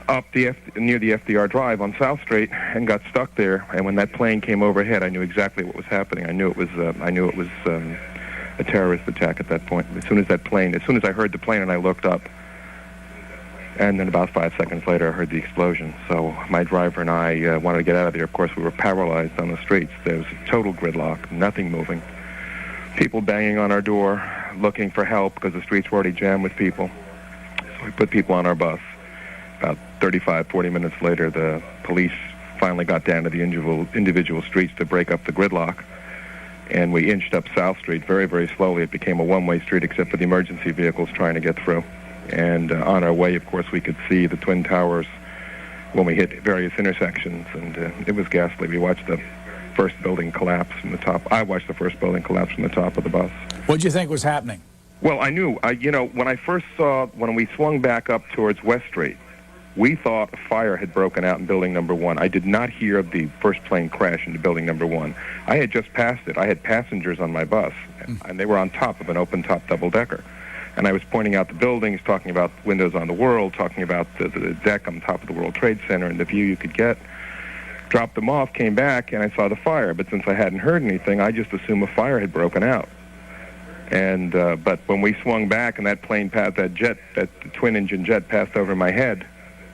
Speaker 7: up near the FDR Drive on South Street and got stuck there. And when that plane came overhead, I knew exactly what was happening. I knew it was a terrorist attack at that point. As soon as I heard the plane and I looked up, and then about 5 seconds later, I heard the explosion. So my driver and I wanted to get out of there. Of course, we were paralyzed on the streets. There was a total gridlock, nothing moving. People banging on our door, looking for help because the streets were already jammed with people. So we put people on our bus. About 35, 40 minutes later, the police finally got down to the individual streets to break up the gridlock. And we inched up South Street very, very slowly. It became a one-way street except for the emergency vehicles trying to get through. And on our way, of course, we could see the Twin Towers when we hit various intersections, and it was ghastly. We watched the first building collapse from the top. I watched the first building collapse from the top of the bus.
Speaker 2: What did you think was happening?
Speaker 7: Well, I knew. When we swung back up towards West Street, we thought a fire had broken out in building number 1. I did not hear the first plane crash into building number 1. I had just passed it. I had passengers on my bus, and they were on top of an open-top double-decker. And I was pointing out the buildings, talking about windows on the world, talking about the deck on top of the World Trade Center and the view you could get. Dropped them off, came back, and I saw the fire. But since I hadn't heard anything, I just assumed a fire had broken out. And but when we swung back and that plane passed, that twin-engine jet passed over my head,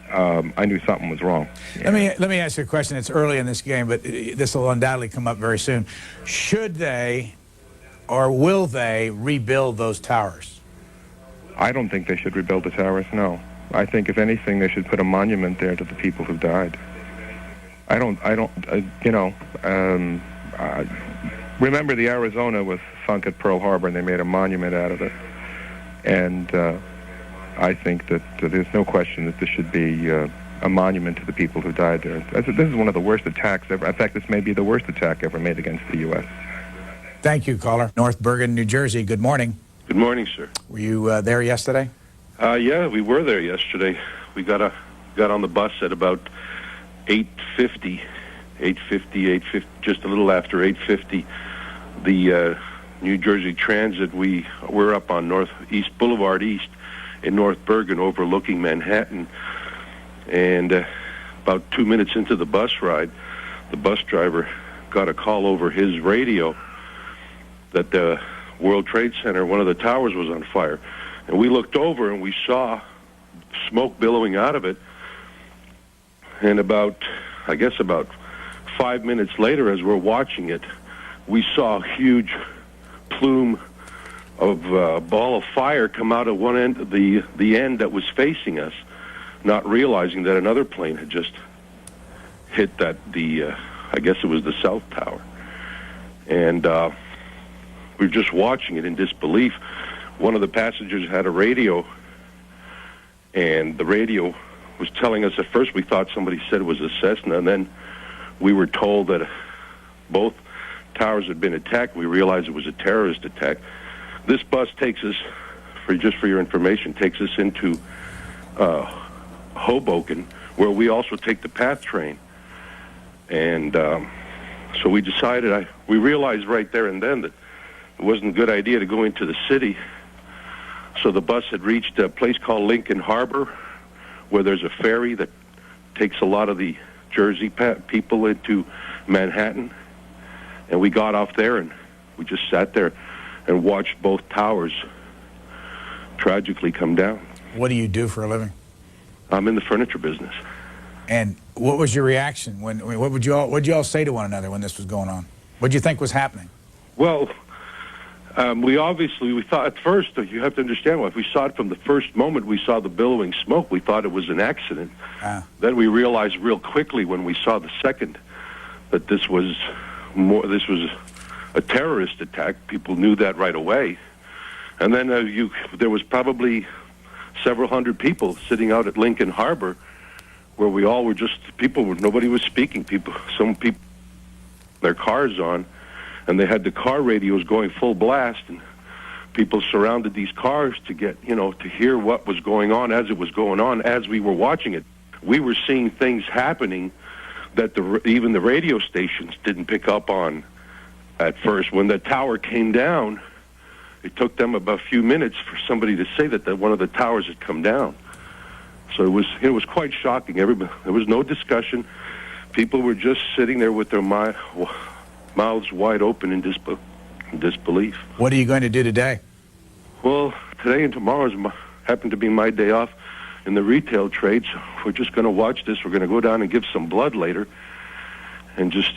Speaker 7: I knew something was wrong.
Speaker 2: Let me ask you a question. It's early in this game, but this will undoubtedly come up very soon. Should they, or will they, rebuild those towers?
Speaker 7: I don't think they should rebuild the towers, no. I think, if anything, they should put a monument there to the people who died. Remember the Arizona was sunk at Pearl Harbor, and they made a monument out of it. And I think that there's no question that there should be a monument to the people who died there. This is one of the worst attacks ever. In fact, this may be the worst attack ever made against the U.S.
Speaker 2: Thank you, caller. North Bergen, New Jersey. Good morning.
Speaker 15: Good morning, sir.
Speaker 2: Were you there yesterday?
Speaker 15: Yeah, we were there yesterday. We got on the bus at about 8:50, just a little after 8:50. The New Jersey Transit, we're up on Northeast Boulevard East in North Bergen overlooking Manhattan. And about 2 minutes into the bus ride, the bus driver got a call over his radio that the World Trade Center, one of the towers, was on fire. And we looked over and we saw smoke billowing out of it. And about 5 minutes later, as we're watching it, we saw a huge plume of ball of fire come out of one end, the end that was facing us, not realizing that another plane had just hit I guess it was the South Tower. And we were just watching it in disbelief. One of the passengers had a radio, and the radio was telling us, at first we thought somebody said it was a Cessna, and then we were told that both towers had been attacked. We realized it was a terrorist attack. This bus takes us, just for your information, takes us into Hoboken, where we also take the PATH train. And so we decided, we realized right there and then that it wasn't a good idea to go into the city. So the bus had reached a place called Lincoln Harbor, where there's a ferry that takes a lot of the Jersey people into Manhattan. And we got off there, and we just sat there and watched both towers tragically come down.
Speaker 2: What do you do for a living?
Speaker 15: I'm in the furniture business.
Speaker 2: And what was your reaction? What would you all say to one another when this was going on? What did you think was happening?
Speaker 15: Well, we thought at first, you have to understand, if we saw it from the first moment we saw the billowing smoke, we thought it was an accident. Then we realized real quickly when we saw the second that this was a terrorist attack. People knew that right away. And then there was probably several hundred people sitting out at Lincoln Harbor, where we all were nobody was speaking. Some people, their cars on, and they had the car radios going full blast, and people surrounded these cars to get, to hear what was going on as it was going on. As we were watching it, we were seeing things happening that even the radio stations didn't pick up on at first. When the tower came down, it took them about a few minutes for somebody to say that one of the towers had come down. So it was quite shocking. There was no discussion. People were just sitting there with their mouths wide open in disbelief.
Speaker 2: What are you going to do today?
Speaker 15: Well, today and tomorrow happen to be my day off in the retail trade, so we're just going to watch this. We're going to go down and give some blood later, and just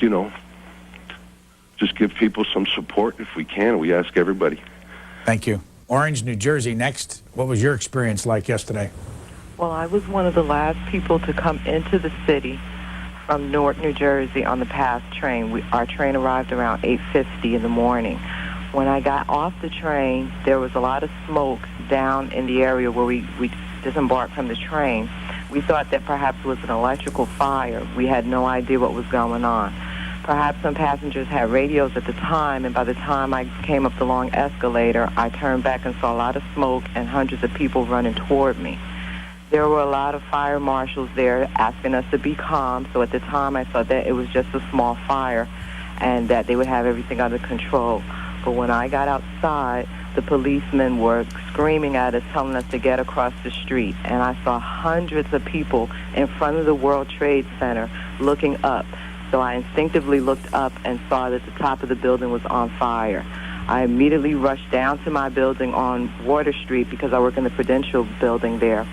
Speaker 15: give people some support if we can. We ask everybody.
Speaker 2: Thank you. Orange, New Jersey, next. What was your experience like yesterday?
Speaker 16: Well, I was one of the last people to come into the city from Newark, New Jersey on the PATH train. Our train arrived around 8:50 in the morning. When I got off the train, there was a lot of smoke down in the area where we disembarked from the train. We thought that perhaps it was an electrical fire. We had no idea what was going on. Perhaps some passengers had radios at the time, and by the time I came up the long escalator, I turned back and saw a lot of smoke and hundreds of people running toward me. There were a lot of fire marshals there asking us to be calm, so at the time I thought that it was just a small fire and that they would have everything under control. But when I got outside, the policemen were screaming at us, telling us to get across the street, and I saw hundreds of people in front of the World Trade Center looking up. So I instinctively looked up and saw that the top of the building was on fire. I immediately rushed down to my building on Water Street because I work in the Prudential building there.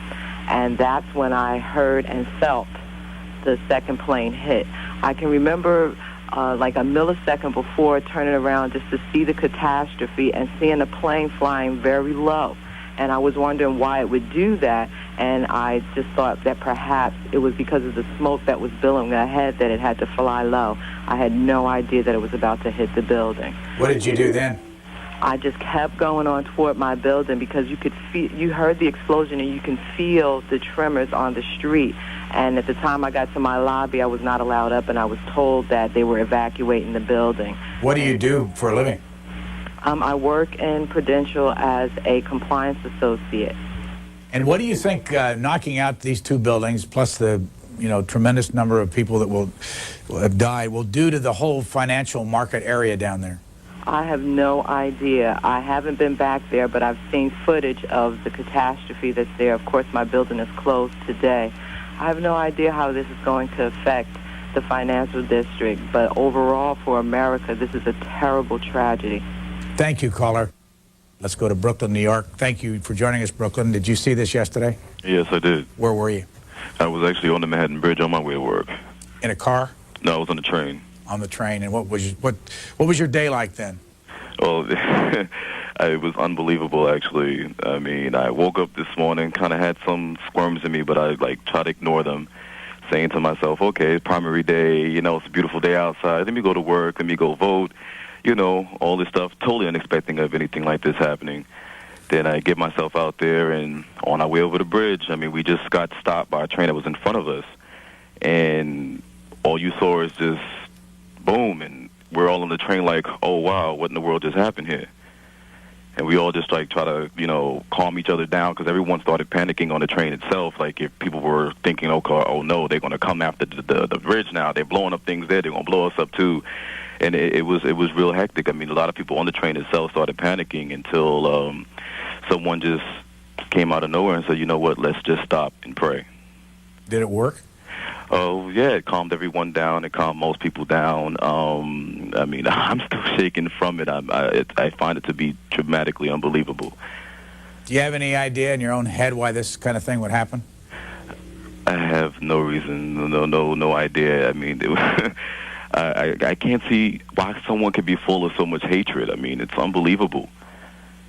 Speaker 16: And that's when I heard and felt the second plane hit. I can remember like a millisecond before turning around just to see the catastrophe and seeing the plane flying very low. And I was wondering why it would do that, and I just thought that perhaps it was because of the smoke that was billowing ahead that it had to fly low. I had no idea that it was about to hit the building.
Speaker 2: What did you do then?
Speaker 16: I just kept going on toward my building because you heard the explosion and you can feel the tremors on the street. And at the time I got to my lobby, I was not allowed up, and I was told that they were evacuating the building.
Speaker 2: What do you do for a living?
Speaker 16: I work in Prudential as a compliance associate.
Speaker 2: And what do you think knocking out these two buildings, plus the tremendous number of people that will have died, will do to the whole financial market area down there?
Speaker 16: I have no idea. I haven't been back there, but I've seen footage of the catastrophe that's there. Of course, my building is closed today. I have no idea how this is going to affect the financial district, but overall for America, this is a terrible tragedy.
Speaker 2: Thank you, caller. Let's go to Brooklyn, New York. Thank you for joining us, Brooklyn. Did you see this yesterday?
Speaker 17: Yes, I did.
Speaker 2: Where were you?
Speaker 17: I was actually on the Manhattan Bridge on my way to work.
Speaker 2: In a car?
Speaker 17: No, I was on the train.
Speaker 2: On the train. And what was your day like then?
Speaker 17: Well, it was unbelievable, actually. I mean, I woke up this morning, kind of had some squirms in me, but I tried to ignore them, saying to myself, okay, primary day, it's a beautiful day outside. Let me go to work. Let me go vote. All this stuff, totally unexpecting of anything like this happening. Then I get myself out there, and on our way over the bridge, we just got stopped by a train that was in front of us. And all you saw is just boom, and we're all on the train like, oh, wow, what in the world just happened here? And we all just try to, calm each other down because everyone started panicking on the train itself. Like if people were thinking, oh no, they're going to come after the bridge now. They're blowing up things there. They're going to blow us up too. And it was real hectic. A lot of people on the train itself started panicking until someone just came out of nowhere and said, you know what, let's just stop and pray.
Speaker 2: Did it work?
Speaker 17: Oh, yeah, it calmed everyone down. It calmed most people down. I'm still shaking from it. I find it to be dramatically unbelievable.
Speaker 2: Do you have any idea in your own head why this kind of thing would happen?
Speaker 17: I have no reason, no idea. It was I can't see why someone could be full of so much hatred. It's unbelievable.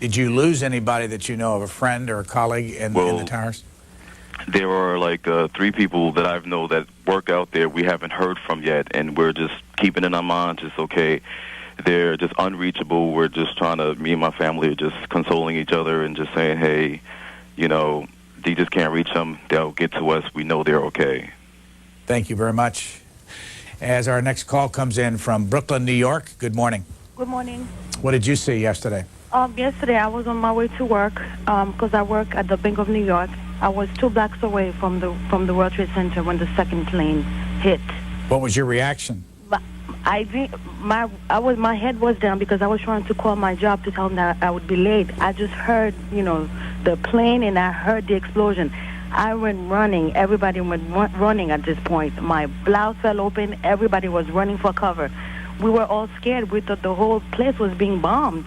Speaker 2: Did you lose anybody that you know of, a friend or a colleague in the towers?
Speaker 17: There are 3 people that I know that work out there we haven't heard from yet, and we're just keeping it in our minds, just okay. They're just unreachable. We're just me and my family are just consoling each other and just saying, hey, they just can't reach them. They'll get to us. We know they're okay.
Speaker 2: Thank you very much. As our next call comes in from Brooklyn, New York, good morning.
Speaker 18: Good morning.
Speaker 2: What did you see yesterday?
Speaker 18: Yesterday I was on my way to work because I work at the Bank of New York. I was 2 blocks away from the World Trade Center when the second plane hit.
Speaker 2: What was your reaction?
Speaker 18: My head was down because I was trying to call my job to tell them that I would be late. I just heard, the plane, and I heard the explosion. I went running. Everybody went running at this point. My blouse fell open. Everybody was running for cover. We were all scared. We thought the whole place was being bombed,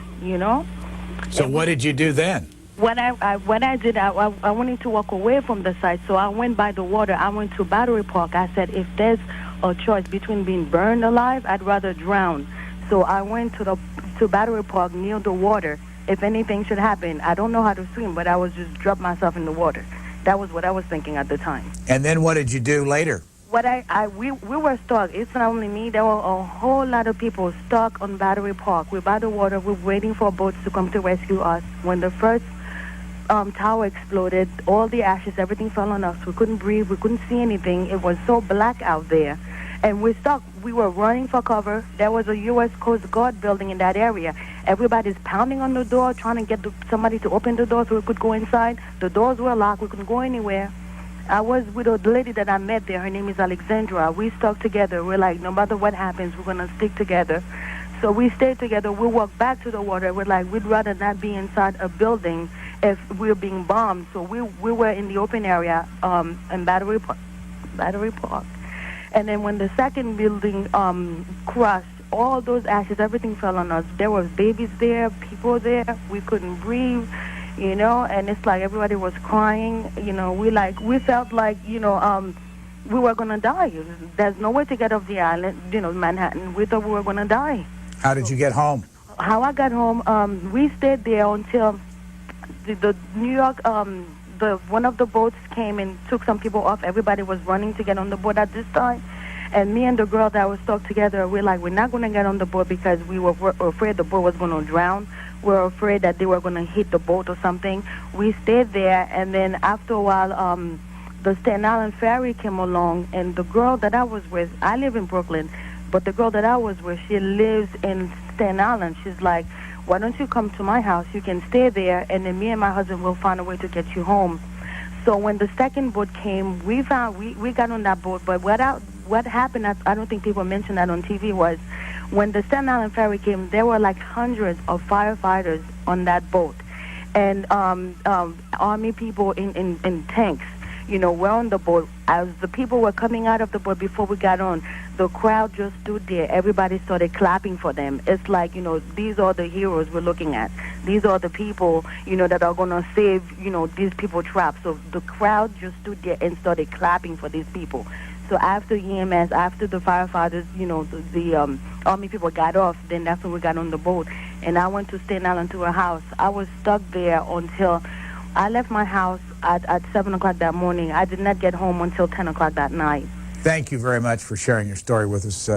Speaker 2: So what did you do then?
Speaker 18: What I did, I wanted to walk away from the site, so I went by the water. I went to Battery Park. I said, if there's a choice between being burned alive, I'd rather drown. So I went to Battery Park near the water. If anything should happen, I don't know how to swim, but I would just drop myself in the water. That was what I was thinking at the time.
Speaker 2: And then what did you do later?
Speaker 18: We were stuck. It's not only me. There were a whole lot of people stuck on Battery Park. We're by the water. We're waiting for boats to come to rescue us. When the first tower exploded. All the ashes, everything fell on us. We couldn't breathe. We couldn't see anything. It was so black out there. And we stuck. We were running for cover. There was a U.S. Coast Guard building in that area. Everybody's pounding on the door, trying to get somebody to open the door so we could go inside. The doors were locked. We couldn't go anywhere. I was with a lady that I met there. Her name is Alexandra. We stuck together. We're like, no matter what happens, we're going to stick together. So we stayed together. We walked back to the water. We're like, we'd rather not be inside a building if we're being bombed. So we were in the open area in Battery Park. And then when the second building crushed, all those ashes, everything fell on us. There was babies there, people there. We couldn't breathe, you know, and it's like everybody was crying. You know, we felt like, you know, we were going to die. There's no way to get off the island, you know, Manhattan. We thought we were going to die.
Speaker 2: How did you get home?
Speaker 18: How I got home, we stayed there until the New York, one of the boats came and took some people off. Everybody was running to get on the boat at this time. And me and the girl that was stuck together, we're like, we're not going to get on the boat because we were afraid the boat was going to drown. We were afraid that they were going to hit the boat or something. We stayed there, and then after a while, the Staten Island ferry came along, and the girl that I was with, I live in Brooklyn, but the girl that I was with, she lives in Staten Island. She's like, why don't you come to my house? You can stay there, and then me and my husband will find a way to get you home. So when the second boat came, we got on that boat, but what happened, I don't think people mentioned that on TV, was when the Staten Island ferry came, there were like hundreds of firefighters on that boat. And Army people in tanks, you know, were on the boat. As the people were coming out of the boat before we got on, the crowd just stood there. Everybody started clapping for them. It's like, you know, these are the heroes we're looking at. These are the people, you know, that are going to save, you know, these people trapped. So the crowd just stood there and started clapping for these people. So after EMS, after the firefighters, you know, the Army people got off, then that's when we got on the boat. And I went to Staten Island to a house. I was stuck there until I left my house at 7 o'clock that morning. I did not get home until 10 o'clock that night.
Speaker 2: Thank you very much for sharing your story with us.